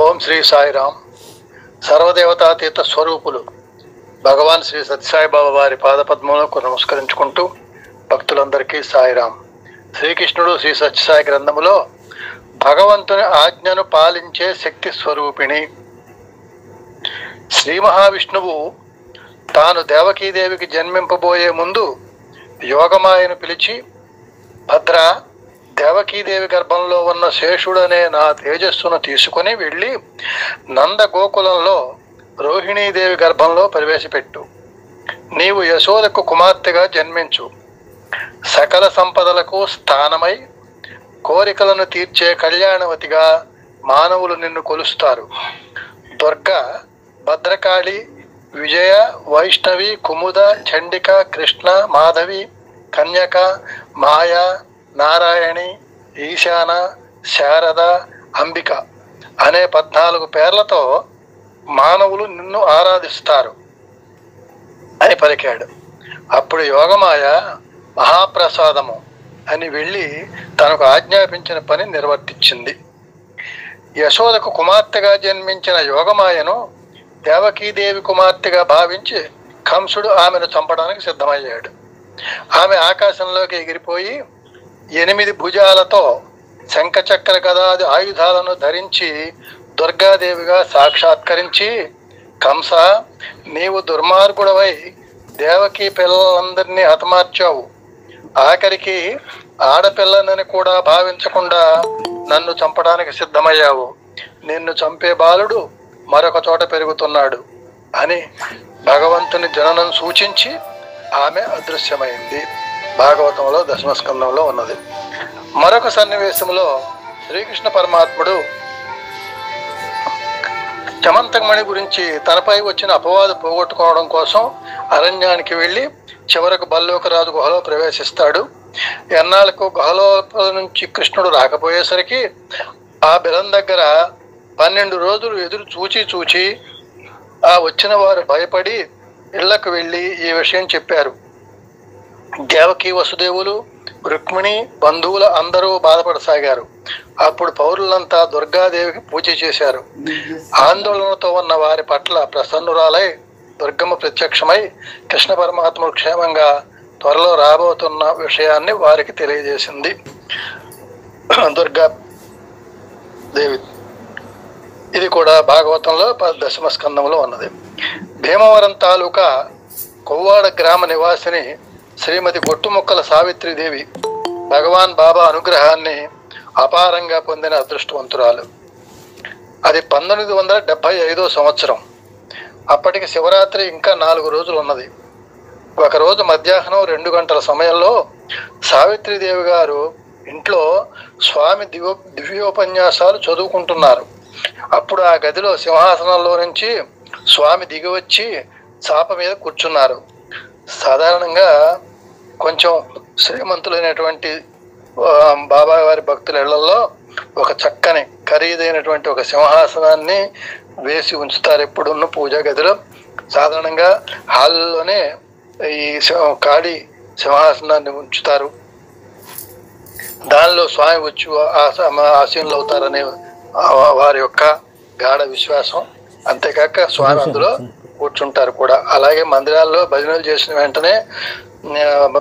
ఓం శ్రీ సాయిరామ్. సర్వదేవతాతీత స్వరూపులు భగవాన్ శ్రీ సత్యసాయిబాబా వారి పాదపద్మములకు నమస్కరించుకుంటూ భక్తులందరికీ సాయిరామ్. శ్రీకృష్ణుడు శ్రీ సత్యసాయి గ్రంథములో భగవంతుని ఆజ్ఞను పాలించే శక్తి స్వరూపిణి శ్రీ మహావిష్ణువు తాను దేవకీదేవికి జన్మింపబోయే ముందు యోగమాయను పిలిచి, భద్ర, దేవకీదేవి గర్భంలో ఉన్న శేషుడనే నా తేజస్సును తీసుకుని వెళ్ళి నంద గోకులంలో రోహిణీదేవి గర్భంలో ప్రవేశపెట్టు. నీవు యశోదకు కుమార్తెగా జన్మించు. సకల సంపదలకు స్థానమై కోరికలను తీర్చే కళ్యాణవతిగా మానవులు నిన్ను కొలుస్తారు. దుర్గా, భద్రకాళి, విజయ, వైష్ణవి, కుముద, చండిక, కృష్ణ, మాధవి, కన్యక, మాయ, నారాయణి, ఈశాన, శారద, అంబిక అనే 14 పేర్లతో మానవులు నిన్ను ఆరాధిస్తారు అని పలికాడు. అప్పుడు యోగమాయ మహాప్రసాదము అని వెళ్ళి తనకు ఆజ్ఞాపించిన పని నిర్వర్తించింది. యశోదకు కుమార్తెగా జన్మించిన యోగమాయను దేవకీదేవి కుమార్తెగా భావించి కంసుడు ఆమెను చంపడానికి సిద్ధమయ్యాడు. ఆమె ఆకాశంలోకి ఎగిరిపోయి 8 భుజాలతో శంఖచక్ర గదాది ఆయుధాలను ధరించి దుర్గాదేవిగా సాక్షాత్కరించి, కంస, నీవు దుర్మార్గుడవై దేవకీ పిల్లలందరినీ హతమార్చావు. ఆఖరికి ఆడపిల్లనని కూడా భావించకుండా నన్ను చంపడానికి సిద్ధమయ్యావు. నిన్ను చంపే బాలుడు మరొక చోట పెరుగుతున్నాడు అని భగవంతుని జననం సూచించి ఆమె అదృశ్యమైంది. భాగవతంలో 10వ స్కందంలో ఉన్నది. మరొక సన్నివేశంలో శ్రీకృష్ణ పరమాత్ముడు చమంతకమణి గురించి తనపై వచ్చిన అపవాదు పోగొట్టుకోవడం కోసం అరణ్యానికి వెళ్ళి చివరకు బల్లోకరాజు గుహలో ప్రవేశిస్తాడు. ఎన్నాళ్ళకు గుహలో నుంచి కృష్ణుడు రాకపోయేసరికి ఆ బిలం దగ్గర 12 రోజులు ఎదురు చూచి ఆ వచ్చిన వారు భయపడి ఇళ్లకు వెళ్ళి ఈ విషయం చెప్పారు. దేవకీ, వసుదేవులు, రుక్మిణి, బంధువులు అందరూ బాధపడసాగారు. అప్పుడు పౌరులంతా దుర్గాదేవికి పూజ చేశారు. ఆందోళనతో ఉన్న వారి పట్ల ప్రసన్నురాలై దుర్గమ్మ ప్రత్యక్షమై కృష్ణ పరమాత్ముడు క్షేమంగా త్వరలో రాబోతున్న విషయాన్ని వారికి తెలియజేసింది. దుర్గా దేవి ఇది కూడా భాగవతంలో 10వ స్కందంలో ఉన్నది. భీమవరం తాలూకా కొవ్వాడ గ్రామ నివాసిని శ్రీమతి గొట్టుముక్కల సావిత్రిదేవి భగవాన్ బాబా అనుగ్రహాన్ని అపారంగా పొందిన అదృష్టవంతురాలు. అది 1975 సంవత్సరం. అప్పటికి శివరాత్రి ఇంకా 4 రోజులు ఉన్నది. ఒకరోజు మధ్యాహ్నం 2 గంటల సమయంలో సావిత్రిదేవి గారు ఇంట్లో స్వామి దివ్యోపన్యాసాలు చదువుకుంటున్నారు. అప్పుడు ఆ గదిలో సింహాసనంలో నుంచి స్వామి దిగివచ్చి చాప మీద కూర్చున్నారు. సాధారణంగా కొంచెం శ్రీమంతులైనటువంటి బాబా వారి భక్తుల ఇళ్లలో ఒక చక్కని ఖరీదైనటువంటి ఒక సింహాసనాన్ని వేసి ఉంచుతారు. ఎప్పుడున్న పూజా గదిలో సాధారణంగా హాల్లోనే ఈ ఖాళీ సింహాసనాన్ని ఉంచుతారు. దానిలో స్వామి వచ్చి ఆశీనులు అవుతారనే వారి యొక్క గాఢ విశ్వాసం. అంతేకాక స్వామి అందులో కూర్చుంటారు కూడా. అలాగే మందిరాల్లో భజనలు చేసిన వెంటనే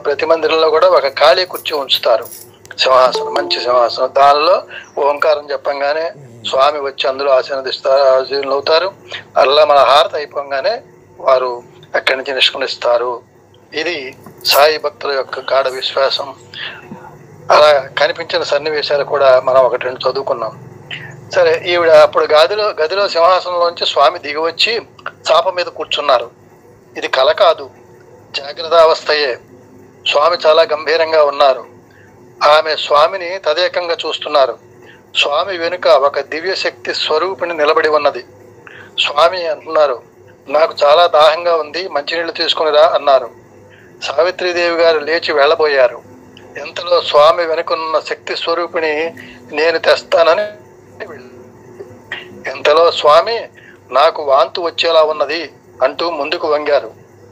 ప్రతి మందిరంలో కూడా ఒక ఖాళీ కుర్చీ ఉంచుతారు, సింహాసనం, మంచి సింహాసనం. దానిలో ఓంకారం చెప్పంగానే స్వామి వచ్చి అందులో ఆశీనులు అవుతారు. అలా మన హారతి అయిపోగానే వారు అక్కడి నుంచి నిష్క్రమిస్తారు. ఇది సాయి భక్తుల యొక్క గాఢ విశ్వాసం. అలా కనిపించిన సన్నివేశాలు కూడా మనం 1-2 చదువుకున్నాం. సరే, ఈవిడ అప్పుడు గదిలో సింహాసనంలోంచి స్వామి దిగివచ్చి చాప మీద కూర్చున్నారు. ఇది కల కాదు, జాగ్రత్త అవస్థయే. స్వామి చాలా గంభీరంగా ఉన్నారు. ఆమె స్వామిని తదేకంగా చూస్తున్నారు. స్వామి వెనుక ఒక దివ్య శక్తి స్వరూపిణి నిలబడి ఉన్నది. స్వామి అంటున్నారు, నాకు చాలా దాహంగా ఉంది, మంచినీళ్ళు తీసుకునిరా అన్నారు. సావిత్రిదేవి గారు లేచి వెళ్ళబోయారు. ఎంతలో స్వామి వెనుకన్న శక్తి స్వరూపిణి నేను తెస్తానని, ఎంతలో స్వామి నాకు వాంతు వచ్చేలా ఉన్నది అంటూ ముందుకు వంగారు.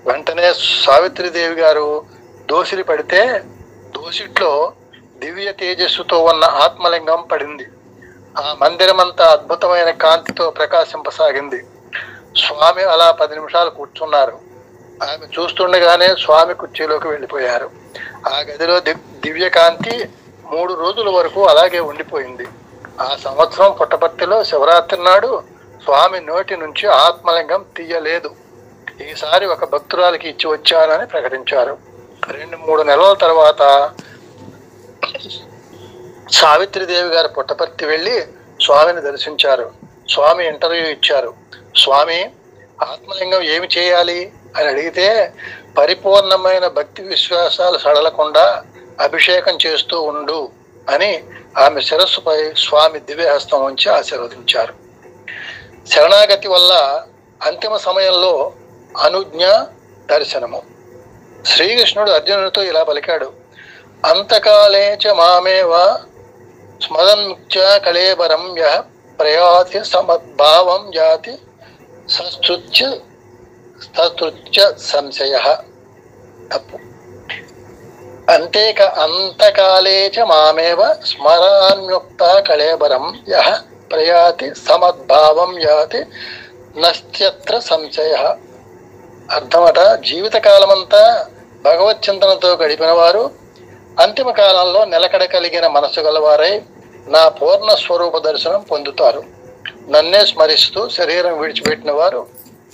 వెంటనే సావిత్రిదేవి గారు దోసిలి పడితే దోసిట్లో దివ్య తేజస్సుతో ఉన్న ఆత్మలింగం పడింది. ఆ మందిరమంతా అద్భుతమైన కాంతితో ప్రకాశింపసాగింది. స్వామి అలా 10 నిమిషాలు కూర్చున్నారు. ఆమె చూస్తుండగానే స్వామి కుర్చీలోకి వెళ్ళిపోయారు. ఆ గదిలో దివ్య కాంతి 3 రోజుల వరకు అలాగే ఉండిపోయింది. ఆ సంవత్సరం పుట్టపర్తిలో శివరాత్రి నాడు స్వామి నోటి నుంచి ఆత్మలింగం తీయలేదు. ఈసారి ఒక భక్తురాలికి ఇచ్చి వచ్చానని ప్రకటించారు. 2-3 నెలల తర్వాత సావిత్రిదేవి గారు పుట్టపర్తి వెళ్ళి స్వామిని దర్శించారు. స్వామి ఇంటర్వ్యూ ఇచ్చారు. స్వామి, ఆత్మలింగం ఏమి చేయాలి అని అడిగితే, పరిపూర్ణమైన భక్తి విశ్వాసాలు సడలకుండా అభిషేకం చేస్తూ ఉండు అని ఆమె శిరస్సుపై స్వామి దివ్యహస్తం ఉంచి ఆశీర్వదించారు. శరణాగతి వల్ల అంతిమ సమయంలో అనుజ్ఞ దర్శనము. శ్రీకృష్ణుడు అర్జునుడితో ఇలా పలికాడు: అంతకాలే చ మామేవ స్మరన్ముఖ్య కళేబరం యః ప్రయాతి సమద్భావం జాతి సస్తృత్య సంశయ. తప్పు. అంతకాలే చ మామేవ స్మరాన్యుక్త కళేబరం యః ప్రయాతి సమద్భావం యాతి నస్త్యత్ర సంశయ. అర్థమట, జీవితకాలమంతా భగవత్ చింతనతో గడిపిన వారు అంతిమ కాలంలో నిలకడ కలిగిన మనసు గలవారై నా పూర్ణ స్వరూప దర్శనం పొందుతారు. నన్నే స్మరిస్తూ శరీరం విడిచిపెట్టిన వారు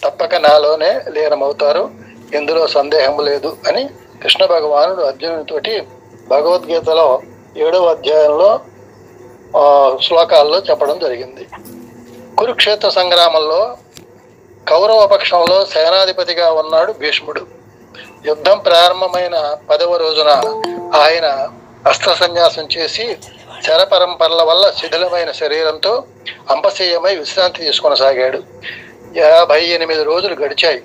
తప్పక నాలోనే లీనమవుతారు, ఇందులో సందేహం లేదు అని కృష్ణ భగవానుడు అర్జునుడితోటి భగవద్గీతలో 7వ అధ్యాయంలో శ్లోకాల్లో చెప్పడం జరిగింది. కురుక్షేత్ర సంగ్రామంలో కౌరవ పక్షంలో సేనాధిపతిగా ఉన్నాడు భీష్ముడు. యుద్ధం ప్రారంభమైన 10వ రోజున ఆయన అస్త్ర సన్యాసం చేసి శరపరంపరల వల్ల శిథిలమైన శరీరంతో అంపశయ్యమై విశ్రాంతి తీసుకొనసాగాడు. 58 రోజులు గడిచాయి.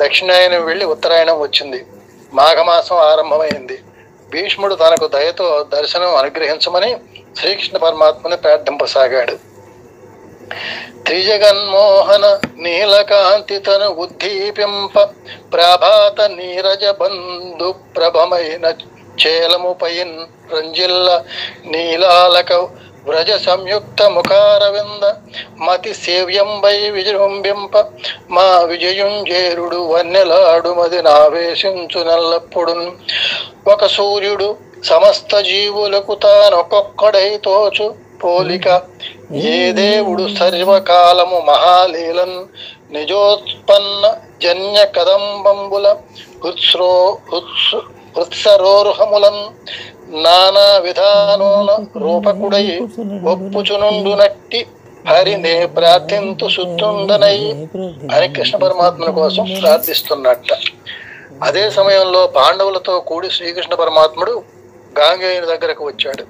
దక్షిణాయనం వెళ్ళి ఉత్తరాయణం వచ్చింది. మాఘమాసం ఆరంభమైంది. భీష్ముడు తనకు దయతో దర్శనం అనుగ్రహించమని శ్రీకృష్ణ పరమాత్మని ప్రార్థింపసాగాడు. త్రిజగన్మోహన నీలకాంతి తను ఉద్దీపింప ప్రభాత నీరజ బంధు ప్రభమైన చేలముపైన్ రంజిల్ల నీలాలక వ్రజ సంయుక్త ముఖారవింద మతి సేవ్యంబై విజృంభింప మా విజయుంజేరుడు వన్నెలాడు మది నావేశించు నల్లప్పుడు. ఒక సూర్యుడు సమస్త జీవులకు తానొక్కొక్కడై తోచు పోలిక, ఏ దేవుడు సర్వకాలము మహాలీలన్ నిజోత్పన్న జన్య కదంబంబుల హృత్సరోరుహములన్ నానా విధానోన రూపకుడై ఒప్పుచునుండు నట్టి హరినే ప్రార్థింతు శుద్ధుండనై అని కృష్ణ పరమాత్మల కోసం ప్రార్థిస్తున్నట్ట. అదే సమయంలో పాండవులతో కూడి శ్రీకృష్ణ పరమాత్ముడు గాంగేయుని దగ్గరకు వచ్చాడు.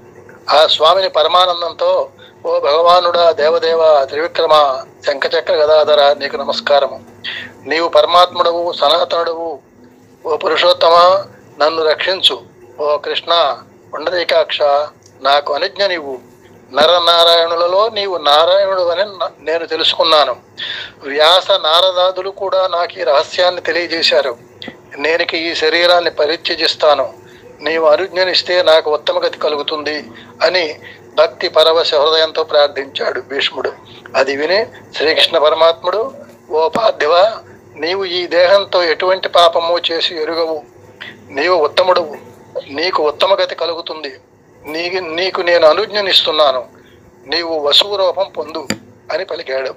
ఆ స్వామిని పరమానందంతో, ఓ భగవానుడా, దేవదేవ, త్రివిక్రమ, శంఖచక్ర గదాధర, నీకు నమస్కారము. నీవు పరమాత్ముడవు, సనాతనుడవు. ఓ పురుషోత్తమ, నన్ను రక్షించు. ఓ కృష్ణ పుండరీకాక్ష, నాకు అనుజ్ఞ నీవు. నరనారాయణులలో నీవు నారాయణుడు అని నేను తెలుసుకున్నాను. వ్యాస నారదాదులు కూడా నాకు ఈ రహస్యాన్ని తెలియజేశారు. నేను ఈ శరీరాన్ని పరిత్యజిస్తాను. నీవు అనుజ్ఞనిస్తే నాకు ఉత్తమ గతి కలుగుతుంది అని భక్తి పరవశ హృదయంతో ప్రార్థించాడు భీష్ముడు. అది విని శ్రీకృష్ణ పరమాత్ముడు, ఓ పార్థివ, నీవు ఈ దేహంతో ఎటువంటి పాపము చేసి ఎరుగవు. నీవు ఉత్తముడువు, నీకు ఉత్తమ గతి కలుగుతుంది. నీకు నేను అనుజ్ఞనిస్తున్నాను. నీవు వసువు రూపం పొందు అని పలికాడు.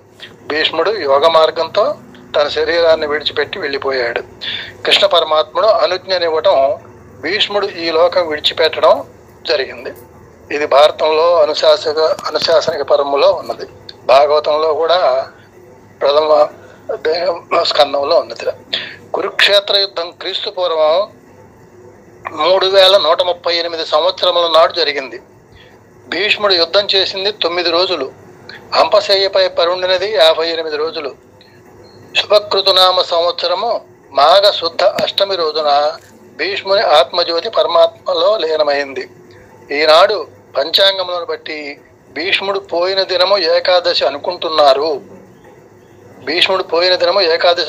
భీష్ముడు యోగ మార్గంతో తన శరీరాన్ని విడిచిపెట్టి వెళ్ళిపోయాడు. కృష్ణ పరమాత్ముడు అనుజ్ఞనివ్వటం, భీష్ముడు ఈ లోకం విడిచిపెట్టడం జరిగింది. ఇది భారతంలో అనుశాసనిక పరములో ఉన్నది. భాగవతంలో కూడా ప్రథమ స్కందంలో ఉన్నది. కురుక్షేత్ర యుద్ధం క్రీస్తు పూర్వం 3138 సంవత్సరముల నాడు జరిగింది. భీష్ముడు యుద్ధం చేసింది 9 రోజులు. అంపశయ్యపై పరుండినది 58 రోజులు. శుభకృతునామ సంవత్సరము మాఘ శుద్ధ అష్టమి రోజున భీష్ముని ఆత్మజ్యోతి పరమాత్మలో లీనమైంది. ఈనాడు పంచాంగములను బట్టి భీష్ముడు పోయిన దినము ఏకాదశి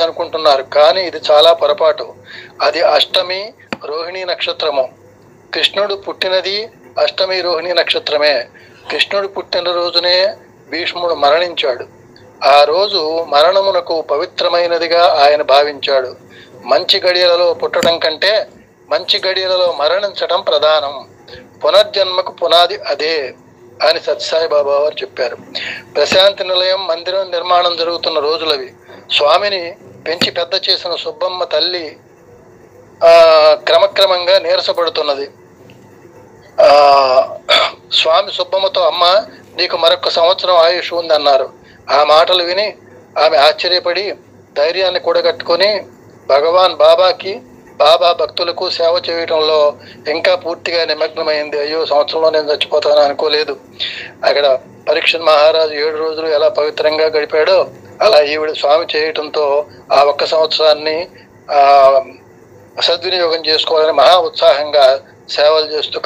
అనుకుంటున్నారు. కానీ ఇది చాలా పొరపాటు. అది అష్టమి రోహిణీ నక్షత్రము. కృష్ణుడు పుట్టినది అష్టమి రోహిణీ నక్షత్రమే. కృష్ణుడు పుట్టినరోజునే భీష్ముడు మరణించాడు. ఆ రోజు మరణమునకు పవిత్రమైనదిగా ఆయన భావించాడు. మంచి గడియలలో పుట్టడం కంటే మంచి గడియలలో మరణించడం ప్రధానం. పునర్జన్మకు పునాది అదే అని సత్యసాయి బాబా వారు చెప్పారు. ప్రశాంతి నిలయం మందిరం నిర్మాణం జరుగుతున్న రోజులవి. స్వామిని పెంచి పెద్ద చేసిన సుబ్బమ్మ తల్లి క్రమక్రమంగా నీరసపడుతున్నది. స్వామి సుబ్బమ్మతో, అమ్మ నీకు మరొక సంవత్సరం ఆయుష్ ఉంది అన్నారు. ఆ మాటలు విని ఆమె ఆశ్చర్యపడి ధైర్యాన్ని కూడగట్టుకొని భగవాన్ బాబా భక్తులకు సేవ చేయడంలో ఇంకా పూర్తిగా నిమగ్నమైంది. అయ్యో, సంవత్సరంలో నేను చచ్చిపోతాను అనుకోలేదు. అక్కడ పరీక్ష మహారాజు 7 రోజులు ఎలా పవిత్రంగా గడిపాడో అలా ఈవిడ స్వామి చేయటంతో ఆ ఒక్క సంవత్సరాన్ని సద్వినియోగం చేసుకోవాలని మహా ఉత్సాహంగా సేవలు చేస్తూ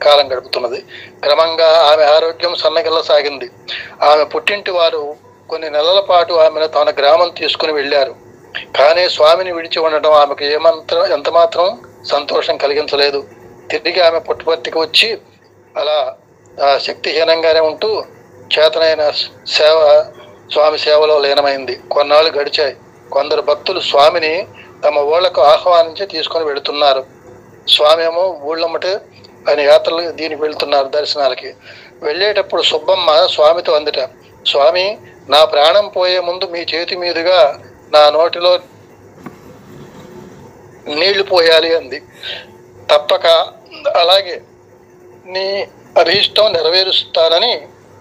కాలం గడుపుతున్నది. క్రమంగా ఆమె ఆరోగ్యం సన్నగిల్లసాగింది. ఆమె పుట్టింటి వారు కొన్ని నెలల పాటు ఆమెను తన గ్రామం తీసుకుని వెళ్ళారు. కానీ స్వామిని విడిచి ఉండటం ఆమెకు ఎంతమాత్రం సంతోషం కలిగించలేదు. తిరిగి ఆమె పుట్టుపర్తికి వచ్చి అలా శక్తిహీనంగానే ఉంటూ చేతనైన స్వామి సేవలో లీనమైంది. కొన్నాళ్ళు గడిచాయి. కొందరు భక్తులు స్వామిని తమ ఊళ్ళకు ఆహ్వానించి తీసుకొని వెళుతున్నారు. స్వామి ఏమో ఊళ్ళమ్మటే ఆయన యాత్రలు దీనికి వెళ్తున్నారు దర్శనాలకి. వెళ్ళేటప్పుడు సుబ్బమ్మ స్వామితో అందట, స్వామి, నా ప్రాణం పోయే ముందు మీ చేతి మీదుగా నా నోటిలో నీళ్లు పోయాలి అంది. తప్పక అలాగే నీ అభీష్టం నెరవేరుస్తానని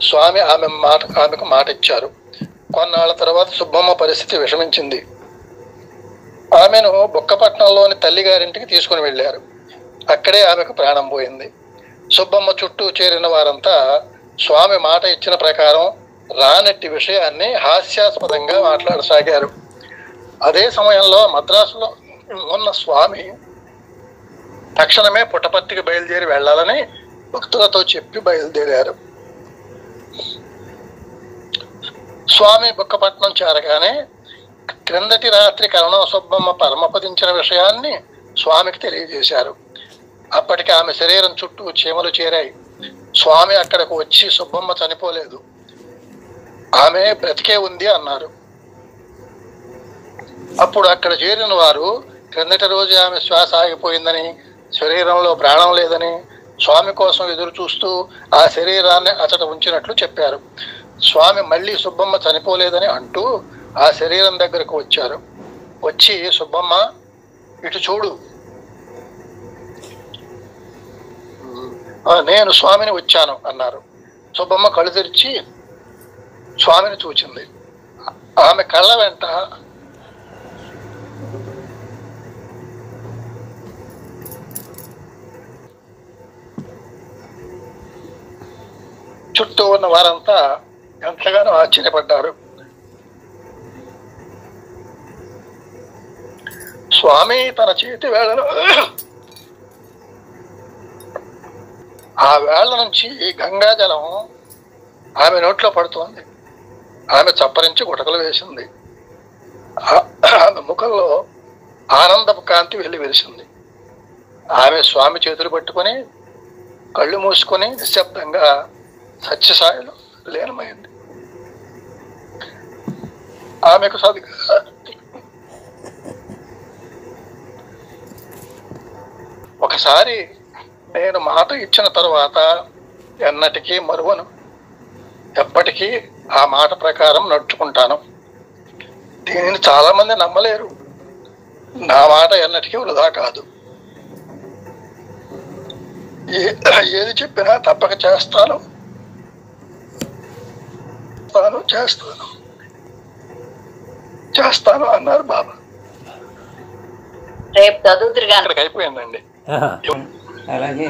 స్వామి ఆమెకు మాట ఇచ్చారు. కొన్నాళ్ళ తర్వాత సుబ్బమ్మ పరిస్థితి విషమించింది. ఆమెను బుక్కపట్నంలోని తల్లిగారింటికి తీసుకుని వెళ్ళారు. అక్కడే ఆమెకు ప్రాణం పోయింది. సుబ్బమ్మ చుట్టూ చేరిన వారంతా స్వామి మాట ఇచ్చిన ప్రకారం రానట్టి విషయాన్ని హాస్యాస్పదంగా మాట్లాడసాగారు. అదే సమయంలో మద్రాసులో ఉన్న స్వామి తక్షణమే పుట్టపర్తికి బయలుదేరి వెళ్ళాలని భక్తులతో చెప్పి బయలుదేరారు. స్వామి బుక్కపట్నం చేరగానే క్రిందటి రాత్రి కరణం సుబ్బమ్మ పరమపదించిన విషయాన్ని స్వామికి తెలియజేశారు. అప్పటికి ఆమె శరీరం చుట్టూ చీమలు చేరాయి. స్వామి అక్కడకు వచ్చి సుబ్బమ్మ చనిపోలేదు, ఆమె బ్రతికే ఉంది అన్నారు. అప్పుడు అక్కడ చేరిన వారు క్రిందటి రోజు ఆమె శ్వాస ఆగిపోయిందని, శరీరంలో ప్రాణం లేదని, స్వామి కోసం ఎదురు చూస్తూ ఆ శరీరాన్ని అతట ఉంచినట్లు చెప్పారు. స్వామి మళ్ళీ సుబ్బమ్మ చనిపోలేదని అంటూ ఆ శరీరం దగ్గరకు వచ్చారు. వచ్చి, సుబ్బమ్మ ఇటు చూడు, నేను స్వామిని వచ్చాను అన్నారు. సుబ్బమ్మ కళ్ళు తెరిచి స్వామిని చూచింది. ఆమె కళ్ళ వెంట చుట్టూ ఉన్న వారంతా ఎంతగానో ఆశ్చర్యపడ్డారు. స్వామి తన చేతి వేళను ఆ వేళ్ల నుంచి గంగాజలం ఆమె నోట్లో పడుతోంది. ఆమె చప్పరించి గుటకలు వేసింది. ఆమె ముఖంలో ఆనందపు కాంతి వెళ్ళి వెలిసింది. ఆమె స్వామి చేతులు పట్టుకొని కళ్ళు మూసుకొని నిశ్శబ్దంగా సత్యసాయిలో లీనమైంది. ఆమెకు ఒకసారి నేను మాట ఇచ్చిన తరువాత ఎన్నటికీ మరువను, ఎప్పటికీ ఆ మాట ప్రకారం నడుచుకుంటాను. దీనిని చాలా మంది నమ్మలేరు. నా మాట ఎన్నటికీ వృధా కాదు. ఏది చెప్పినా తప్పక చేస్తాను చేస్తాను అన్నారు బాబా. రేపు చదువుతురుగా అయిపోయిందండి. అలాగే